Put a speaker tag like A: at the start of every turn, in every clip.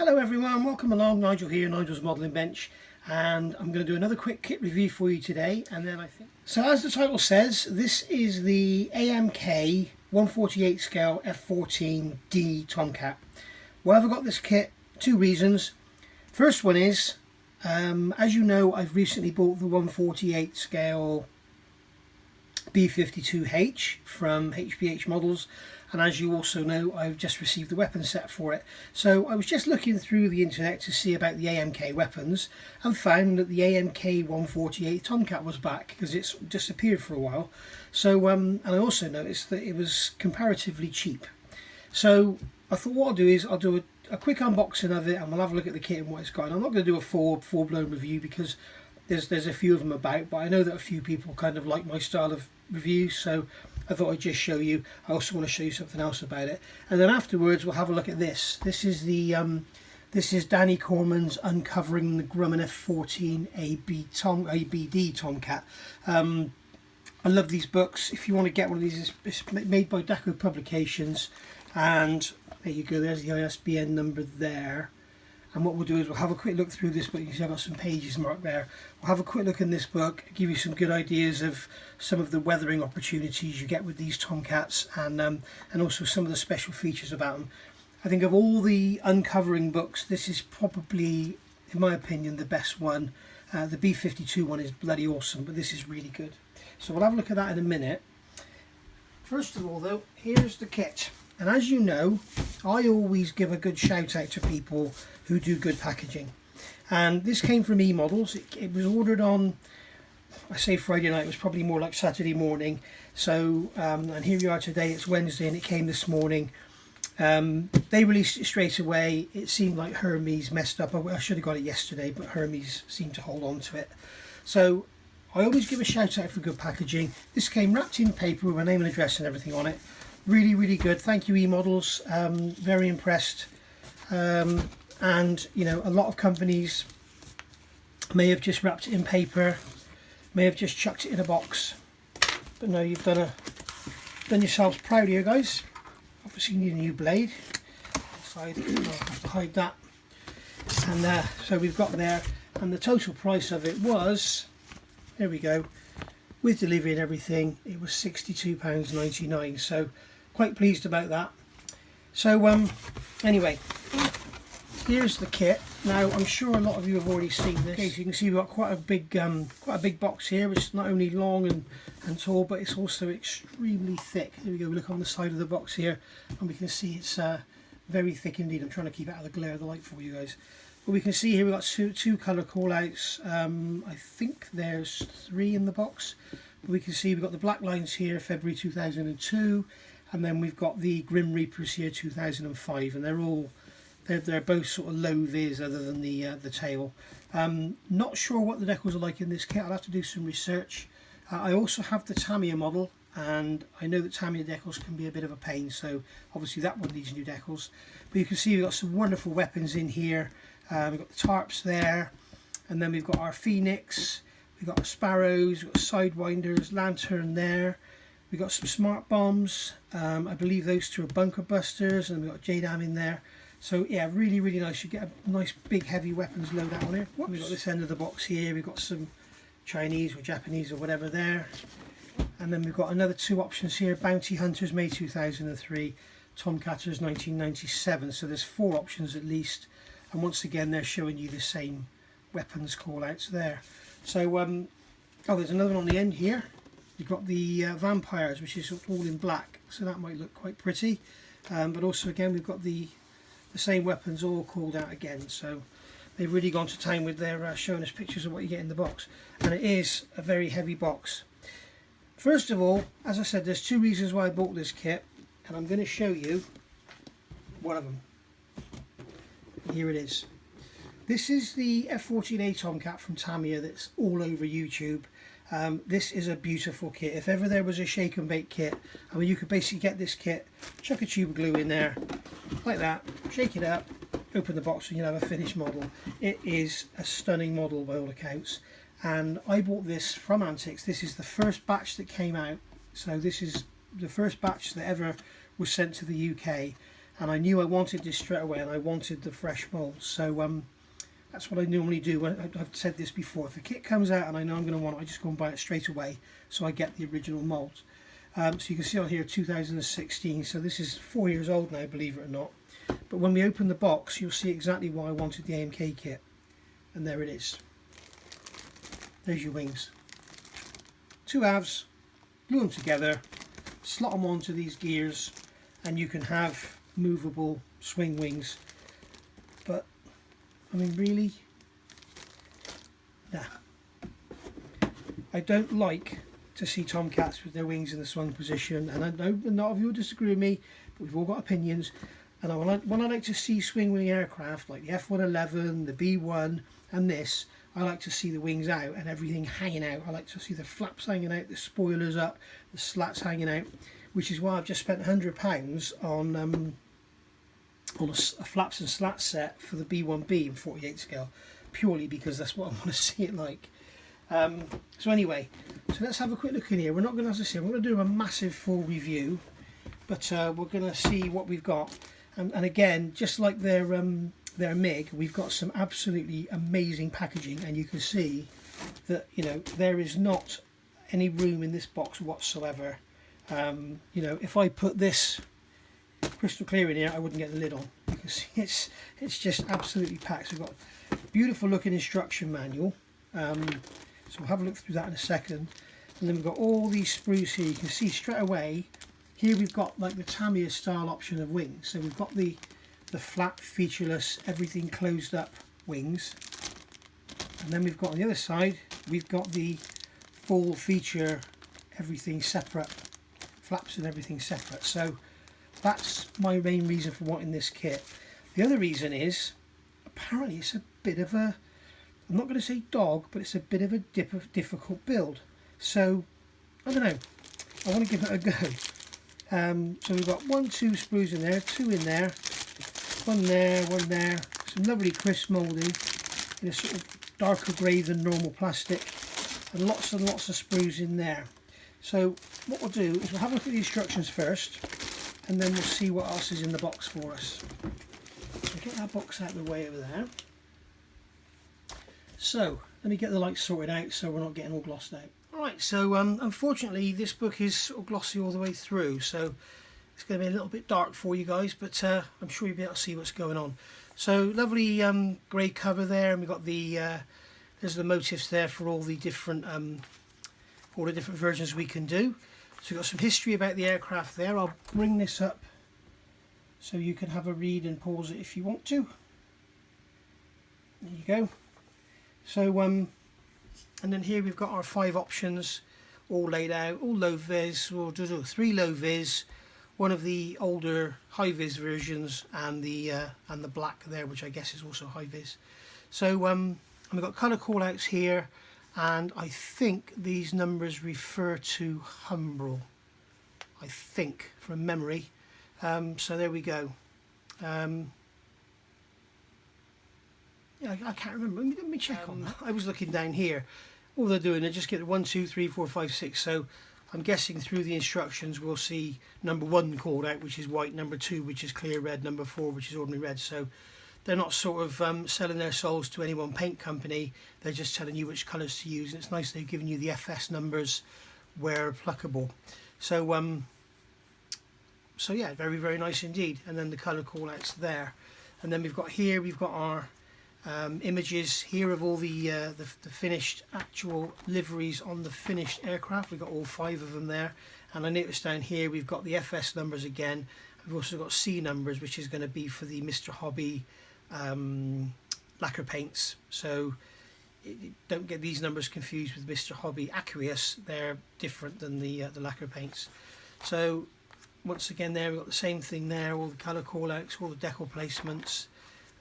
A: Hello everyone, welcome along. Nigel here, Nigel's Modelling Bench, and I'm going to do another quick kit review for you today. And then so as the title says, this is the AMK 148 scale F-14D Tomcat. Why have I got this kit? Two reasons. First one is, as you know, I've recently bought the 148 scale B-52H from HBH Models, and as you also know, I've just received the weapon set for it. So I was just looking through the internet to see about the AMK weapons and found that the AMK 148 Tomcat was back because it's disappeared for a while. So and I also noticed that it was comparatively cheap. So I thought what I'll do is I'll do a quick unboxing of it and we'll have a look at the kit and what it's got. And I'm not going to do a full-blown review because there's a few of them about, but I know that a few people kind of like my style of reviews, so I thought I'd just show you. I also want to show you something else about it, and then afterwards we'll have a look at this. This is the this is Danny Corman's Uncovering the Grumman F-14 ABD Tomcat. I love these books. If you want to get one of these, it's made by Decals Publications, and there you go, there's the ISBN number there. And what we'll do is we'll have a quick look through this book. You can see I've got some pages marked there. We'll have a quick look in this book, give you some good ideas of some of the weathering opportunities you get with these Tomcats, and also some of the special features about them. I think of all the uncovering books, this is probably, in my opinion, the best one. The B-52 one is bloody awesome, but this is really good. So we'll have a look at that in a minute. First of all though, here's the kit. And as you know, I always give a good shout out to people who do good packaging. And this came from E-Models. It was ordered on, I say Friday night, it was probably more like Saturday morning. So, and here we are today, it's Wednesday and it came this morning. They released it straight away. It seemed like Hermes messed up. I should have got it yesterday, but Hermes seemed to hold on to it. So I always give a shout out for good packaging. This came wrapped in paper with my name and address and everything on it. Really good. Thank you, E-Models. Very impressed. And you know, a lot of companies may have just wrapped it in paper, may have just chucked it in a box, but no, you've done yourselves proud here, guys. Obviously you need a new blade. I'll have to hide that. And so we've got there, and the total price of it was, there we go, with delivery and everything, it was £62.99. So quite pleased about that. So anyway, here's the kit. Now I'm sure a lot of you have already seen this. Okay, so you can see we've got quite a big box here, which is not only long and tall, but it's also extremely thick. Here we go, we look on the side of the box here and we can see it's very thick indeed. I'm trying to keep it out of the glare of the light for you guys. But we can see here we've got two colour call-outs. I think there's 3 in the box. But we can see we've got the black lines here, February 2002, and then we've got the Grim Reapers here, 2005, and they're both sort of low vis other than the tail. Not sure what the decals are like in this kit. I'll have to do some research. I also have the Tamiya model, and I know that Tamiya decals can be a bit of a pain, so obviously that one needs new decals. But you can see we've got some wonderful weapons in here. We've got the tarps there, and then we've got our Phoenix, we've got our Sparrows, we've got Sidewinders, Lantern there, we've got some smart bombs. I believe those two are bunker busters, and we've got JDAM in there. So yeah, really nice. You get a nice big heavy weapons loadout on here. We've got this end of the box here, we've got some Chinese or Japanese or whatever there, and then we've got another 2 options here: Bounty Hunters May 2003, Tomcatters 1997. So there's 4 options at least, and once again they're showing you the same weapons call outs there. So oh, there's another one on the end here. You've got the Vampires, which is all in black, so that might look quite pretty. But also again we've got the same weapons all called out again, so they've really gone to town with their showing us pictures of what you get in the box, and it is a very heavy box. First of all, as I said, there's 2 reasons why I bought this kit, and I'm going to show you one of them. Here it is. This is the F-14A Tomcat from Tamiya that's all over YouTube. This is a beautiful kit. If ever there was a shake and bake kit, I mean, you could basically get this kit, chuck a tube of glue in there like that, shake it up, open the box, and you'll have a finished model. It is a stunning model by all accounts, and I bought this from Antics. This is the first batch that came out, so this is the first batch that ever was sent to the UK, and I knew I wanted this straight away, and I wanted the fresh moulds. So that's what I normally do. I've said this before, if a kit comes out and I know I'm going to want it, I just go and buy it straight away so I get the original moulds. So you can see on here 2016, so this is 4 years old now, believe it or not. But when we open the box, you'll see exactly why I wanted the AMK kit, and there it is. There's your wings. 2 halves, glue them together, slot them onto these gears, and you can have movable swing wings. But I mean, really, nah. I don't like to see Tomcats with their wings in the swung position, and I know a lot of you will disagree with me, but we've all got opinions. And when I like to see swing wing aircraft like the F-111, the B-1 and this, I like to see the wings out and everything hanging out. I like to see the flaps hanging out, the spoilers up, the slats hanging out, which is why I've just spent £100 on a flaps and slats set for the B1B in 48 scale, purely because that's what I want to see it like. So anyway, so let's have a quick look in here. We're not going to, as I say, I'm going to do a massive full review, but we're going to see what we've got. And again, just like their MiG, we've got some absolutely amazing packaging, and you can see that, you know, there is not any room in this box whatsoever. You know, if I put this crystal clear in here, I wouldn't get the lid on. You can see it's just absolutely packed. So we've got a beautiful looking instruction manual. So we'll have a look through that in a second. And then we've got all these sprues here. You can see straight away, here we've got like the Tamiya style option of wings. So we've got the flat, featureless, everything closed up wings. And then we've got on the other side, we've got the full feature, everything separate, flaps and everything separate. So that's my main reason for wanting this kit. The other reason is, apparently it's a bit of a, I'm not going to say dog, but it's a bit of a difficult build. So, I don't know, I want to give it a go. So we've got 1, 2 sprues in there, 2 in there, 1 there, 1 there, some lovely crisp moulding in a sort of darker grey than normal plastic, and lots of sprues in there. So what we'll do is we'll have a look at the instructions first, and then we'll see what else is in the box for us. So get that box out of the way over there. So let me get the lights sorted out so we're not getting all glossed out. Alright, so unfortunately this book is sort of glossy all the way through, so it's going to be a little bit dark for you guys, but I'm sure you'll be able to see what's going on. So lovely grey cover there, and we've got the there's the motifs there for all the different versions we can do. So we've got some history about the aircraft there. I'll bring this up so you can have a read and pause it if you want to. There you go. So and then here we've got our 5 options all laid out, all low vis. We'll do 3 low vis, one of the older high vis versions, and the black there, which I guess is also high vis. So and we've got colour callouts here, and I think these numbers refer to Humbrol, I think, from memory. So there we go. Yeah, I can't remember. Let me check on that. I was looking down here. All they're doing, they just get 1, 2, 3, 4, 5, 6. So I'm guessing through the instructions we'll see number 1 called out, which is white, number 2, which is clear red, number 4, which is ordinary red. So they're not sort of selling their souls to any one paint company. They're just telling you which colours to use, and it's nice they've given you the FS numbers where applicable. So so yeah, very, very nice indeed. And then the colour callouts there. And then we've got our images here of all the finished actual liveries on the finished aircraft. We've got all 5 of them there, and I noticed down here we've got the FS numbers again. We've also got C numbers, which is going to be for the Mr. Hobby lacquer paints. So don't get these numbers confused with Mr. Hobby Aqueous. They're different than the lacquer paints. So once again there we've got the same thing there, all the colour callouts, all the decal placements,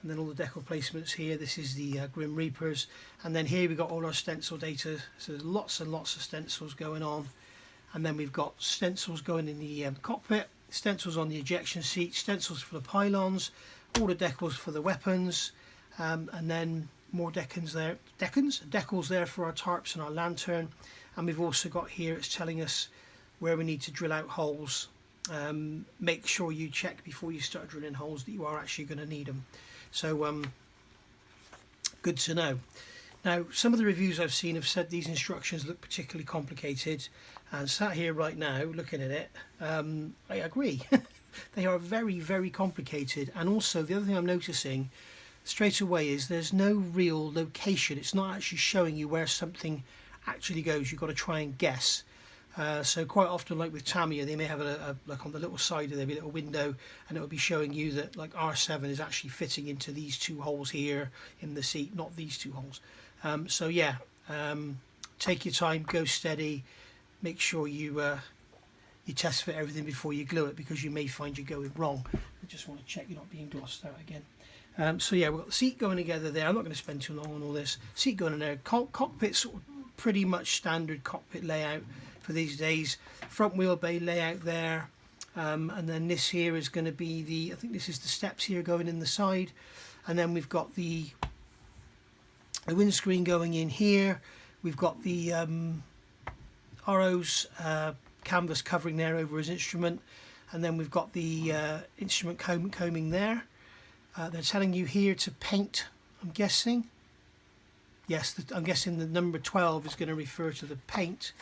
A: and then all the decal placements here. This is the Grim Reapers, and then here we've got all our stencil data. So there's lots and lots of stencils going on, and then we've got stencils going in the cockpit, stencils on the ejection seat, stencils for the pylons, all the decals for the weapons, and then more decals there for our tarps and our lantern. And we've also got here, it's telling us where we need to drill out holes make sure you check before you start drilling holes that you are actually going to need them. So good to know. Now, some of the reviews I've seen have said these instructions look particularly complicated, and sat here right now looking at it, I agree. They are very, very complicated. And also the other thing I'm noticing straight away is there's no real location. It's not actually showing you where something actually goes. You've got to try and guess. So quite often, like with Tamiya, they may have like on the little side of there be a little window, and it will be showing you that like R7 is actually fitting into these two holes here in the seat, not these two holes. So yeah, take your time, go steady, make sure you test fit everything before you glue it, because you may find you're going wrong. I just want to check you're not being glossed out again. So yeah, we've got the seat going together there. I'm not going to spend too long on all this. Seat going in there, cockpit sort of pretty much standard cockpit layout for these days. Front wheel bay layout there, and then this here is going to be I think this is the steps here going in the side, and then we've got the windscreen going in here. We've got the RO's canvas covering there over his instrument, and then we've got the instrument combing there. They're telling you here to paint, I'm guessing. Yes, I'm guessing the number 12 is going to refer to the paint,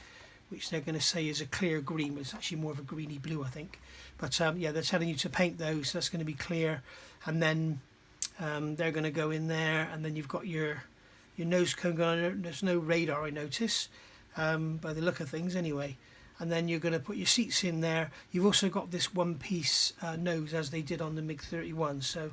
A: which they're going to say is a clear green, but it's actually more of a greeny blue, I think. But yeah, they're telling you to paint those, so that's going to be clear. And then they're going to go in there, and then you've got your nose cone going on. There's no radar, I notice, by the look of things anyway. And then you're going to put your seats in there. You've also got this one-piece nose, as they did on the MiG-31, so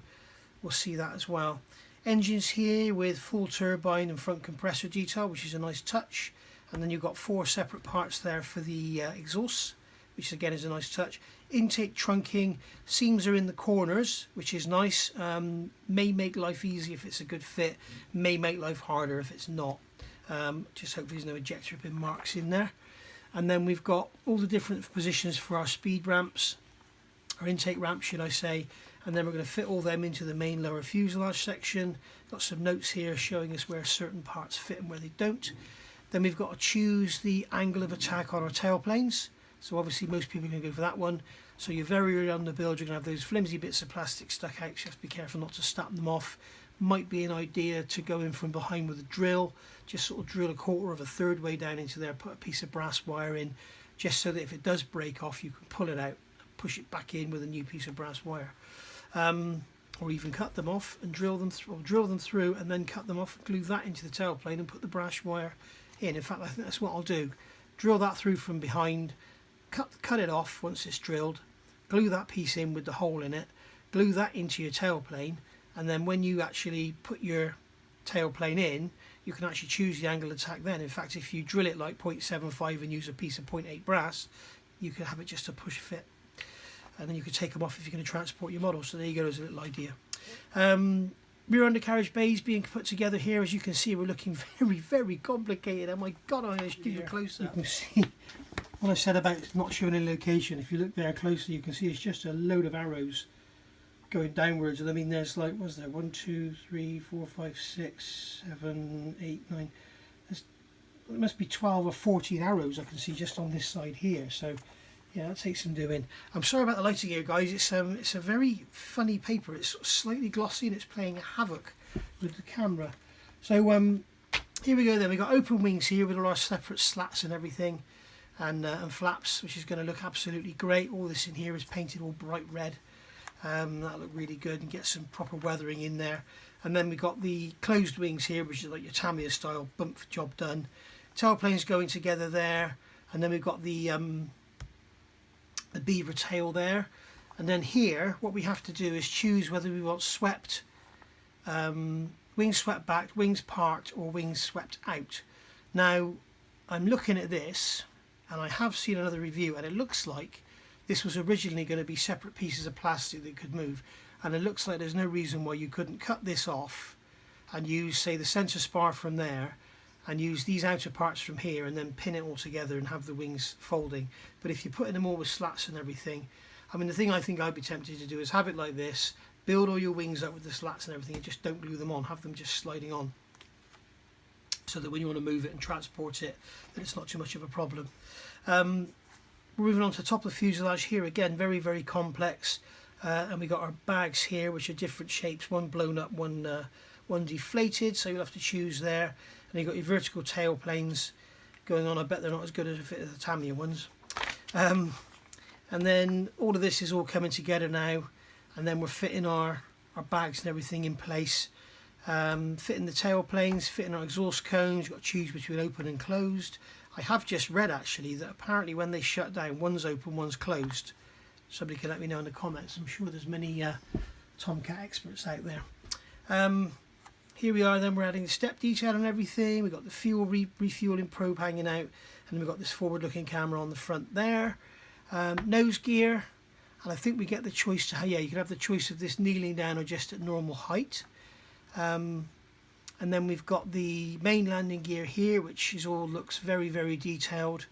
A: we'll see that as well. Engines here with full turbine and front compressor detail, which is a nice touch. And then you've got 4 separate parts there for the exhaust, which again is a nice touch. Intake trunking, seams are in the corners, which is nice. May make life easy if it's a good fit, may make life harder if it's not. Just hope there's no ejector pin marks in there. And then we've got all the different positions for our speed ramps, or intake ramps should I say, and then we're going to fit all them into the main lower fuselage section. Got some notes here showing us where certain parts fit and where they don't. Then we've got to choose the angle of attack on our tailplanes. So obviously most people are going to go for that one. So you're very early on the build, you're going to have those flimsy bits of plastic stuck out, so you have to be careful not to snap them off. Might be an idea to go in from behind with a drill, just sort of drill a quarter of a third way down into there, put a piece of brass wire in, just so that if it does break off you can pull it out, push it back in with a new piece of brass wire. Or even cut them off and drill them through and then cut them off, glue that into the tailplane and put the brass wire in. In fact, I think that's what I'll do. Drill that through from behind, cut it off once it's drilled, glue that piece in with the hole in it, glue that into your tailplane, and then when you actually put your tailplane in, you can actually choose the angle of attack then. In fact, if you drill it like 0.75 and use a piece of 0.8 brass, you can have it just a push fit. And then you can take them off if you're going to transport your model. So there you go, as a little idea. Rear undercarriage bays being put together here. As you can see, we're looking very, very complicated. Oh my God, I'm going to give you a close up. You can see what I said about not showing any location. If you look there closely, you can see it's just a load of arrows going downwards. And I mean, there's like, what's there? 1, 2, 3, 4, 5, 6, 7, 8, 9. There must be 12 or 14 arrows I can see just on this side here. So yeah, that takes some doing. I'm sorry about the lighting here, guys. It's a very funny paper. It's sort of slightly glossy and it's playing havoc with the camera. So here we go then. We've got open wings here with all our separate slats and everything, and flaps, which is going to look absolutely great. All this in here is painted all bright red. That'll look really good and get some proper weathering in there. And then we've got the closed wings here, which is like your Tamiya style bump job done. Tailplanes going together there, and then we've got the beaver tail there. And then here what we have to do is choose whether we want swept, wings swept back, wings parked, or wings swept out. Now I'm looking at this and I have seen another review, and it looks like this was originally going to be separate pieces of plastic that could move, and it looks like there's no reason why you couldn't cut this off and use, say, the centre spar from there and use these outer parts from here and then pin it all together and have the wings folding. But if you're putting them all with slats and everything, I mean, the thing I think I'd be tempted to do is have it like this, build all your wings up with the slats and everything, and just don't glue them on, have them just sliding on, so that when you want to move it and transport it, that it's not too much of a problem. We're moving on to the top of the fuselage here again, very, very complex. And we got our bags here, which are different shapes, one blown up, one deflated, so you'll have to choose there. And you've got your vertical tail planes going on. I bet they're not as good as the Tamiya ones. And then all of this is all coming together now, and then we're fitting our bags and everything in place. Fitting the tail planes, fitting our exhaust cones. You've got to choose between open and closed. I have just read actually that apparently when they shut down, one's open, one's closed. Somebody can let me know in the comments. I'm sure there's many Tomcat experts out there. Here we are then, we're adding the step detail and everything. We've got the fuel refueling probe hanging out, and we've got this forward looking camera on the front there. Nose gear, and I think we get the choice to, yeah, you can have the choice of this kneeling down or just at normal height. And then we've got the main landing gear here, which is all looks very, very detailed.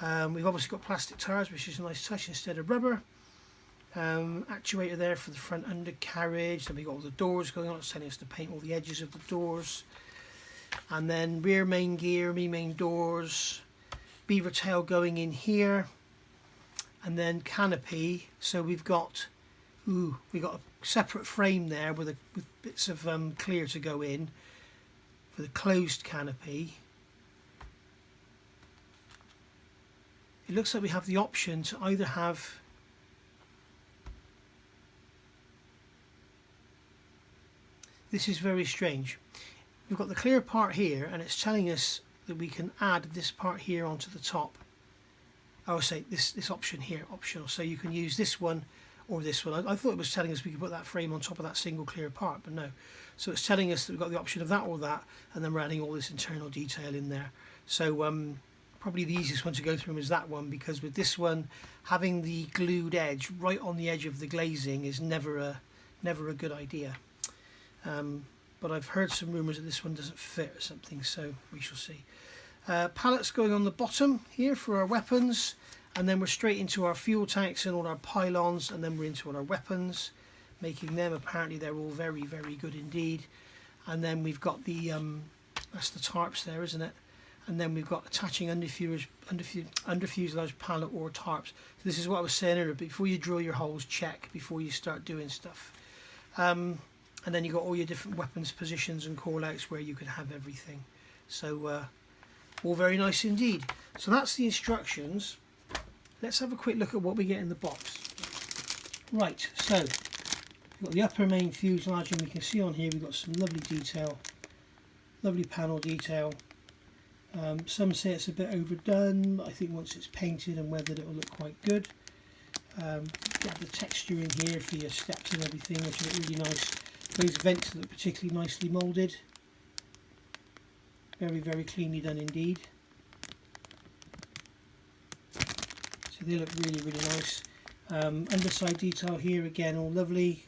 A: We've obviously got plastic tires, which is a nice touch instead of rubber. Actuator there for the front undercarriage. Then we've got all the doors going on. It's telling us to paint all the edges of the doors. And then rear main gear, main doors, beaver tail going in here. And then canopy. So we've got a separate frame there with bits of clear to go in for the closed canopy. It looks like we have the option to either have this is very strange. We've got the clear part here, and it's telling us that we can add this part here onto the top. I would say this option here, optional, so you can use this one or this one. I thought it was telling us we could put that frame on top of that single clear part, but no. So it's telling us that we've got the option of that or that, and then we're adding all this internal detail in there. So probably the easiest one to go through is that one, because with this one, having the glued edge right on the edge of the glazing is never a good idea. But I've heard some rumours that this one doesn't fit or something, so we shall see. Pallets going on the bottom here for our weapons, and then we're straight into our fuel tanks and all our pylons, and then we're into all our weapons, making them, apparently they're all very, very good indeed. And then we've got the that's the tarps there, isn't it? And then we've got attaching under fuselage pallet or tarps. So this is what I was saying earlier, before you drill your holes, check before you start doing stuff. And then you've got all your different weapons positions and call outs where you can have everything. So all very nice indeed. So that's the instructions. Let's have a quick look at what we get in the box. Right, so we've got the upper main fuselage, and we can see on here we've got some lovely detail, lovely panel detail. Some say it's a bit overdone, but I think once it's painted and weathered it will look quite good. Got the texture in here for your steps and everything, which look really nice. Those vents look particularly nicely moulded. Very, very cleanly done indeed. So they look really, really nice. Underside detail here again, all lovely.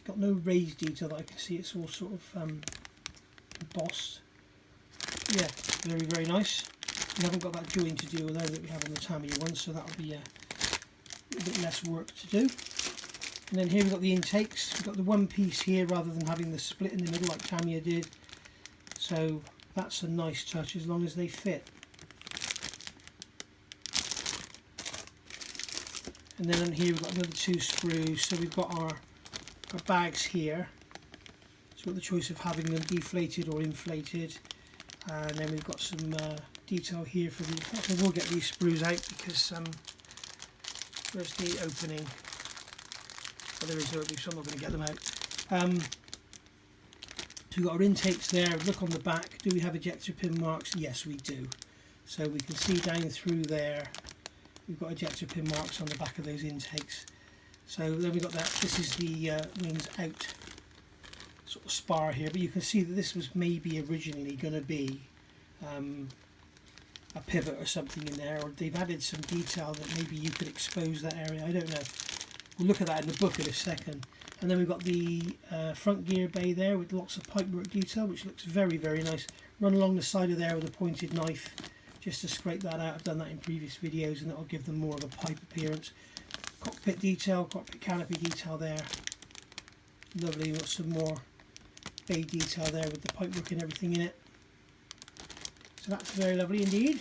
A: Got no raised detail that I can see, it's all sort of embossed. Yeah, very, very nice. We haven't got that join to do although that we have on the Tamiya one, so that'll be a little bit less work to do. And then here we've got the intakes. We've got the one piece here rather than having the split in the middle like Tamiya did. So that's a nice touch as long as they fit. And then here we've got another two screws. So we've got our bags here. So we've got the choice of having them deflated or inflated. And then we've got some detail here for the. In fact, I will get these screws out because where's the opening? Well, there is no opening, so I'm not going to get them out. So we've got our intakes there. Look on the back. Do we have ejector pin marks? Yes, we do. So we can see down through there. We've got ejector pin marks on the back of those intakes. So then we've got that. This is the wings out sort of spar here, but you can see that this was maybe originally going to be a pivot or something in there, or they've added some detail that maybe you could expose that area. I don't know. We'll look at that in the book in a second. And then we've got the front gear bay there with lots of pipework detail, which looks very, very nice. Run along the side of there with a pointed knife just to scrape that out. I've done that in previous videos, and that'll give them more of a pipe appearance. Cockpit detail, cockpit canopy detail there. Lovely. We've got some more bay detail there with the pipework and everything in it. So that's very lovely indeed.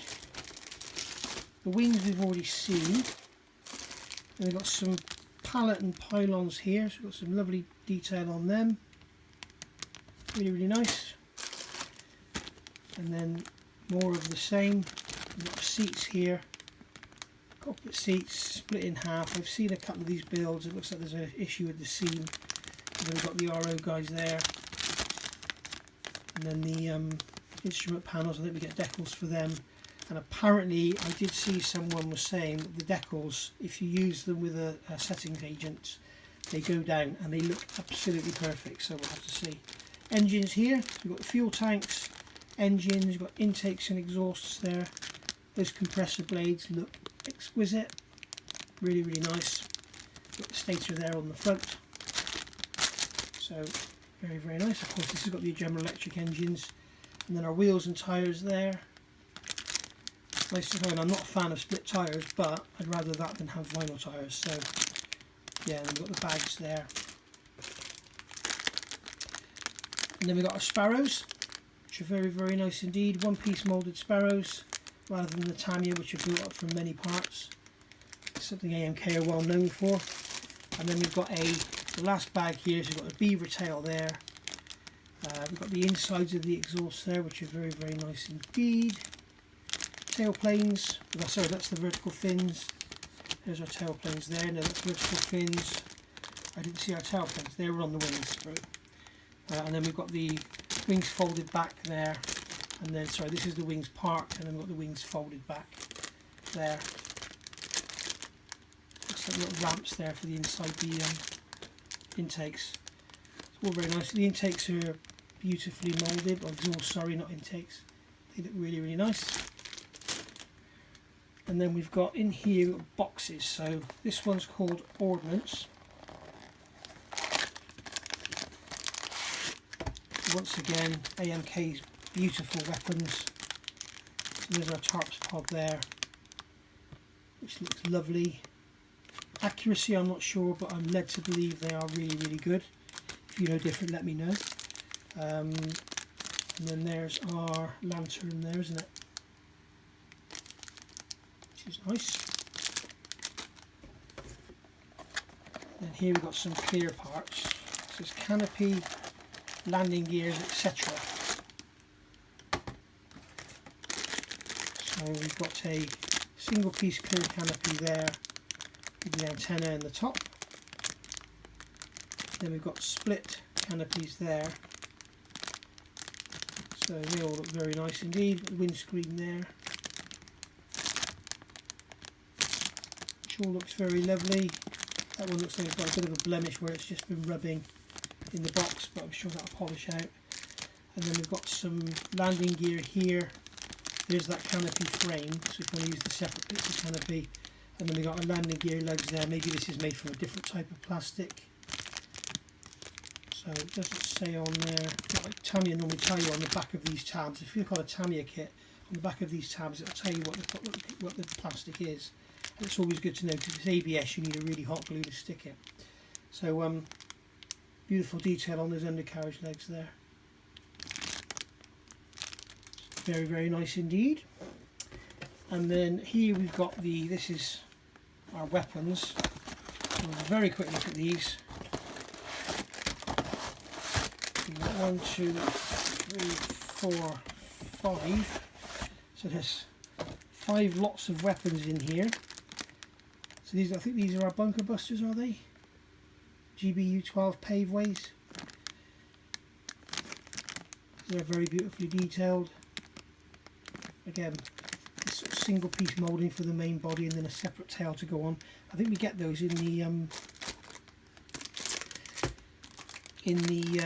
A: The wings we've already seen. And we've got some pallet and pylons here, so we've got some lovely detail on them. Really, really nice. And then more of the same. We've got seats here. Cockpit seats split in half. I've seen a couple of these builds. It looks like there's an issue with the seam. And then we've got the RO guys there. And then the instrument panels, I think we get decals for them. And apparently I did see someone was saying that the decals, if you use them with a settings agent, they go down and they look absolutely perfect, so we'll have to see. Engines here, so we've got the fuel tanks, engines, we've got intakes and exhausts there. Those compressor blades look exquisite, really, really nice. Got the stator there on the front, so very, very nice. Of course this has got the General Electric engines, and then our wheels and tyres there. Nice to know, and I'm not a fan of split tyres, but I'd rather that than have vinyl tyres. So yeah, and we've got the bags there. And then we've got our sparrows, which are very, very nice indeed. One-piece moulded sparrows, rather than the Tamiya, which are built up from many parts. It's something AMK are well known for. And then we've got the last bag here, so we've got a beaver tail there. We've got the insides of the exhaust there, which are very, very nice indeed. Tail planes, sorry, that's the vertical fins. There's our tail planes there. No, that's vertical fins. I didn't see our tail planes. They were on the wings. And then we've got the wings folded back there. And then, sorry, this is the wings parked, and then we've got the wings folded back there. Looks like little ramps there for the inside the intakes. It's all very nice. The intakes are beautifully moulded. Or exhaust, sorry, not intakes. They look really, really nice. And then we've got in here boxes. So this one's called Ordnance. Once again, AMK's beautiful weapons. So there's our tarps pod there, which looks lovely. Accuracy I'm not sure, but I'm led to believe they are really, really good. If you know different, let me know. And then there's our lantern there, isn't it? Which is nice. And here we've got some clear parts. So it's canopy, landing gears, etc. So we've got a single piece clear canopy there with the antenna in the top. Then we've got split canopies there. So they all look very nice indeed. The windscreen there, which all looks very lovely. That one looks like it's got a bit of a blemish where it's just been rubbing in the box, but I'm sure that'll polish out. And then we've got some landing gear here. There's that canopy frame, so if you want to use the separate bits of canopy. And then we've got our landing gear lugs there. Maybe this is made from a different type of plastic. So it doesn't say on there. Like Tamiya normally tell you on the back of these tabs. If you've got a Tamiya kit, on the back of these tabs it'll tell you what the plastic is. And it's always good to know, because if it's ABS you need a really hot glue to stick it. So beautiful detail on those undercarriage legs there. Very, very nice indeed. And then here we've got this is our weapons. We'll have a very quick look at these. We've got 1, 2, 3, 4, 5. So there's 5 lots of weapons in here. So these, I think these are our bunker busters, are they? GBU 12 paveways. They're very beautifully detailed. Again, this sort of single piece moulding for the main body, and then a separate tail to go on. I think we get those in the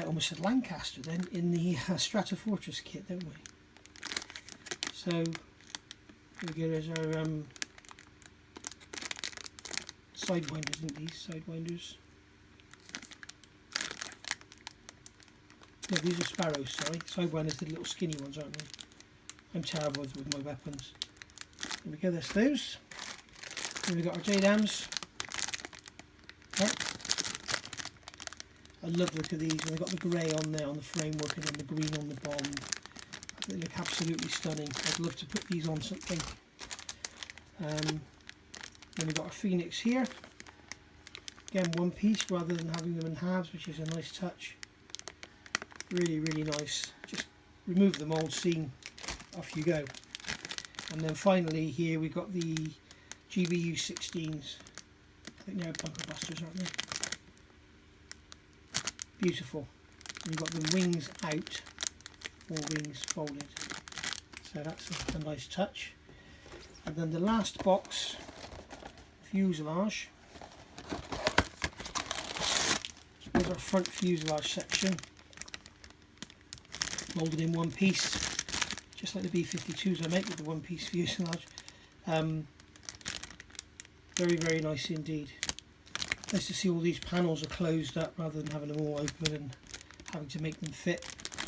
A: almost said Lancaster then, in the Stratofortress kit, don't we? So here we go. There's our sidewinders, isn't these sidewinders? No, these are sparrows, sorry. Sidewinders are the little skinny ones, aren't they? I'm terrible with my weapons. There we go, there's those. Then we've got our JDAMs. Right. I love the look of these, and they've got the grey on there on the framework and then the green on the bottom. They look absolutely stunning. I'd love to put these on something. Then we've got a Phoenix here, again one piece rather than having them in halves, which is a nice touch. Really, really nice. Just remove the mould seam, off you go. And then finally here we've got the GBU 16s. I think they're bunker busters, aren't they? Beautiful. And you've got the wings out, or wings folded. So that's a nice touch. And then the last box, fuselage. So there's our front fuselage section, moulded in one piece, just like the B-52s I make with the one piece fuselage. Very, very nice indeed. Nice to see all these panels are closed up rather than having them all open and having to make them fit.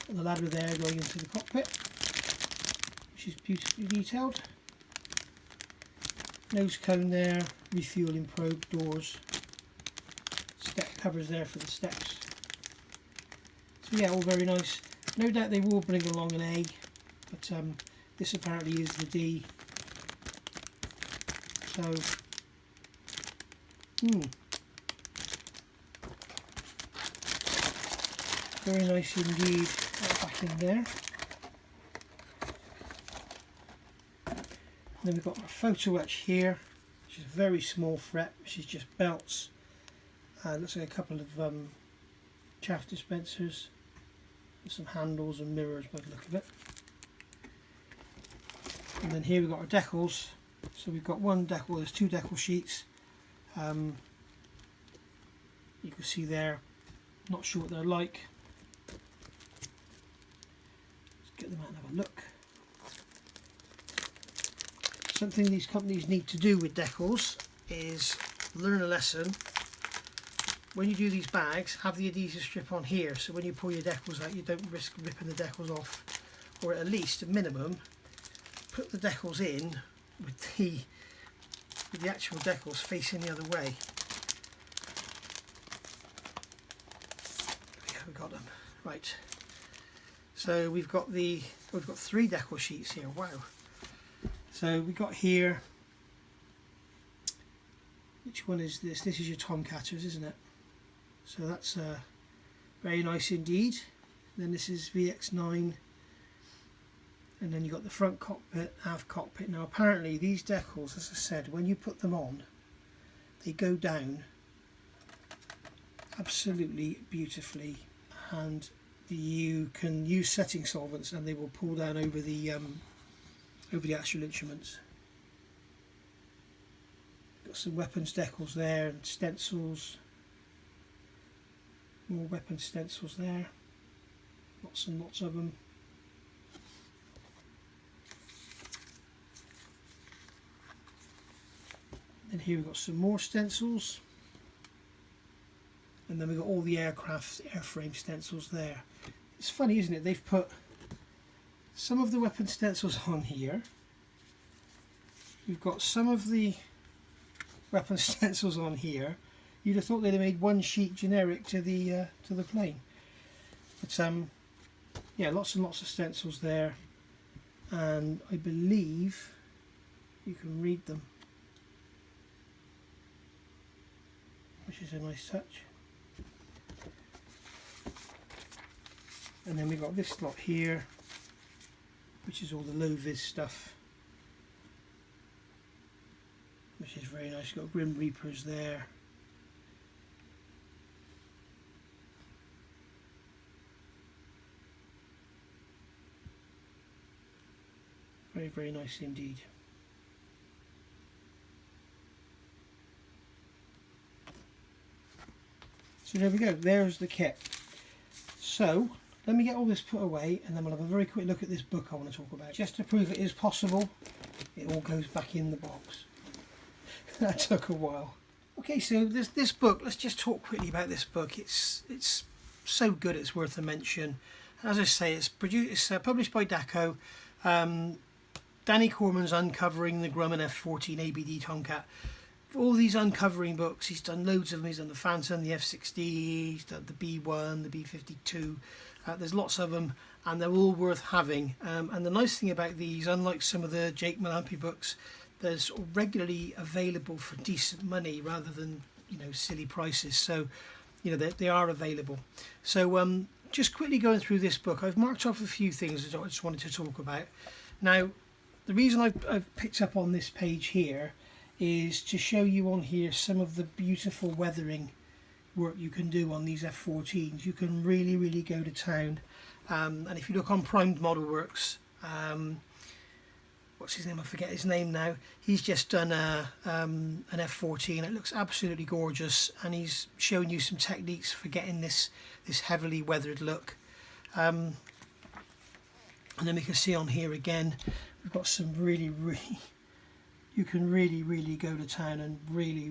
A: And the ladder there going into the cockpit, which is beautifully detailed. Nose cone there, refueling probe, doors, step covers there for the steps. So yeah, all very nice. No doubt they will bring along an A, but this apparently is the D. So, very nice indeed. Back in there. And then we've got our photo etch here, which is a very small fret, which is just belts. Looks like a couple of chaff dispensers, with some handles and mirrors by the look of it. And then here we've got our decals. So we've got one decal, there's two decal sheets. You can see there, not sure what they're like. Let's get them out and have a look. Something these companies need to do with decals is learn a lesson. When you do these bags, have the adhesive strip on here, so when you pull your decals out you don't risk ripping the decals off, or at least a minimum put the decals in with the actual decals facing the other way. Yeah, we got them right. So we've got three decal sheets here. Wow. So we got here, which one is this? This is your Tomcatters, isn't it? So that's very nice indeed. Then this is VX9, and then you've got the front cockpit, aft cockpit. Now apparently these decals, as I said, when you put them on, they go down absolutely beautifully, and you can use setting solvents and they will pull down over the actual instruments. Got some weapons decals there and stencils. More weapon stencils there. Lots and lots of them. And here we've got some more stencils. And then we've got all the aircraft airframe stencils there. It's funny, isn't it? They've put some of the weapon stencils on here. We've got some of the weapon stencils on here. You'd have thought they'd have made one sheet generic to the plane. But yeah, lots and lots of stencils there, and I believe you can read them, which is a nice touch. And then we've got this lot here, which is all the low vis stuff, which is very nice. You've got Grim Reapers there. Very, very nice indeed. So there we go, there's the kit. So let me get all this put away and then we'll have a very quick look at this book I want to talk about. Just to prove it is possible, it all goes back in the box. That took a while. Okay, so this book, let's just talk quickly about this book. It's so good it's worth a mention. As I say, it's published by Decals. Danny Corman's uncovering the Grumman F-14 ABD Tomcat. For all these uncovering books, he's done loads of them. He's done the Phantom, the F-60, he's done the B-1, the B-52. There's lots of them, and they're all worth having. And the nice thing about these, unlike some of the Jake Malampy books, they're sort of regularly available for decent money rather than, you know, silly prices. So, you know, they are available. So just quickly going through this book, I've marked off a few things that I just wanted to talk about. Now, the reason I've picked up on this page here is to show you on here some of the beautiful weathering work you can do on these F-14s. You can really go to town. And if you look on Primed Model Works, what's his name? I forget his name now. He's just done an F-14. It looks absolutely gorgeous, and he's showing you some techniques for getting this heavily weathered look. And then we can see on here again, we've got some really, you can really go to town and really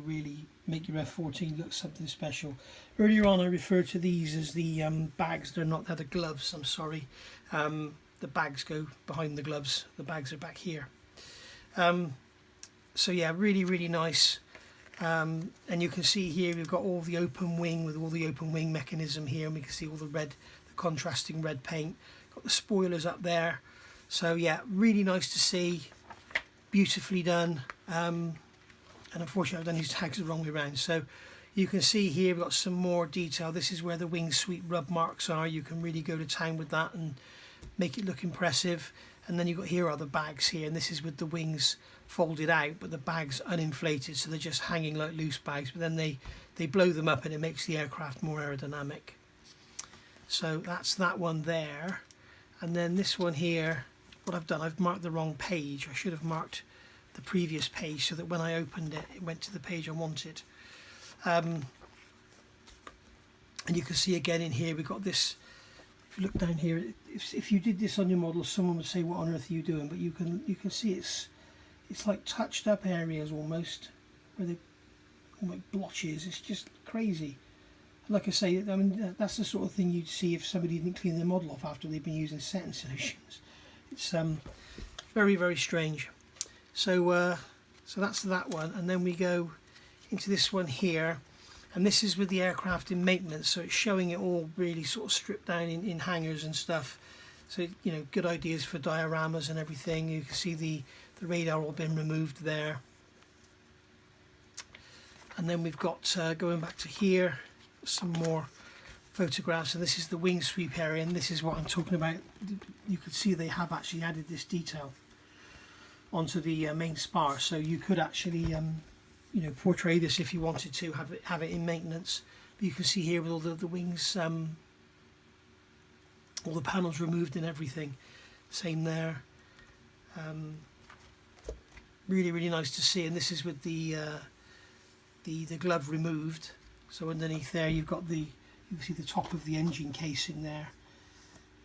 A: make your F-14 look something special. Earlier on I referred to these as the bags. They're the gloves, I'm sorry. The bags go behind the gloves. The bags are back here. So yeah, really nice. And you can see here we've got all the open wing with all the open wing mechanism here, and we can see all the contrasting red paint. Got the spoilers up there. So yeah, really nice to see. Beautifully done. And unfortunately I've done these tags the wrong way around. So you can see here we've got some more detail. This is where the wing sweep rub marks are. You can really go to town with that and make it look impressive. And then you've got here are the bags here, and this is with the wings folded out but the bags uninflated, so they're just hanging like loose bags, but then they blow them up and it makes the aircraft more aerodynamic. So that's that one there. And then this one here, what I've done, I've marked the wrong page. I should have marked the previous page so that when I opened it, it went to the page I wanted. And you can see again in here we've got this. If you look down here, if you did this on your model, someone would say, what on earth are you doing? But you can see it's like touched up areas almost, where they like blotches. It's just crazy. Like I say, I mean, that's the sort of thing you'd see if somebody didn't clean their model off after they've been using setting solutions. It's very strange. So so that's that one, and then we go into this one here, and this is with the aircraft in maintenance, so it's showing it all really sort of stripped down in hangars and stuff. So, you know, good ideas for dioramas and everything. You can see the radar all been removed there. And then we've got going back to here, some more photographs, and this is the wing sweep area, and this is what I'm talking about. You can see they have actually added this detail onto the main spar, so you could actually you know, portray this if you wanted to have it in maintenance. But you can see here with all the wings, all the panels removed and everything. Same there. Really nice to see, and this is with the glove removed. So underneath there you've got you can see the top of the engine casing there,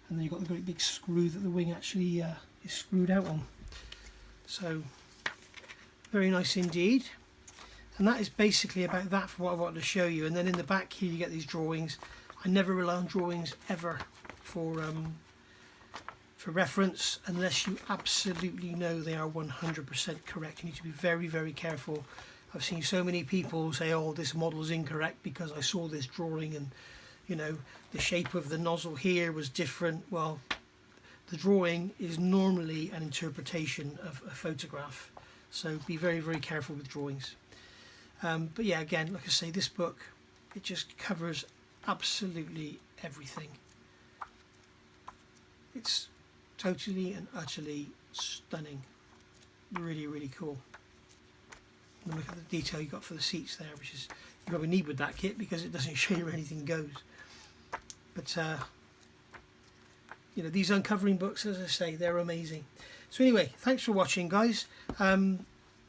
A: and then you've got the great big screw that the wing actually is screwed out on. So very nice indeed. And that is basically about that for what I wanted to show you. And then in the back here you get these drawings. I never rely on drawings ever for reference unless you absolutely know they are 100% correct. You need to be very careful. I've seen so many people say, oh, this model is incorrect because I saw this drawing and, you know, the shape of the nozzle here was different. Well, the drawing is normally an interpretation of a photograph, so be very careful with drawings. But yeah, again, like I say, this book, it just covers absolutely everything. It's totally and utterly stunning. Really cool. And look at the detail you got for the seats there, which is you probably need with that kit because it doesn't show you where anything goes. But you know, these uncovering books, as I say, they're amazing. So anyway, thanks for watching, guys.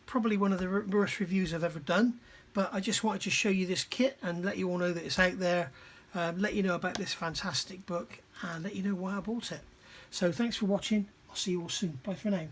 A: Probably one of the worst reviews I've ever done, but I just wanted to show you this kit and let you all know that it's out there, let you know about this fantastic book, and let you know why I bought it. So thanks for watching. I'll see you all soon. Bye for now.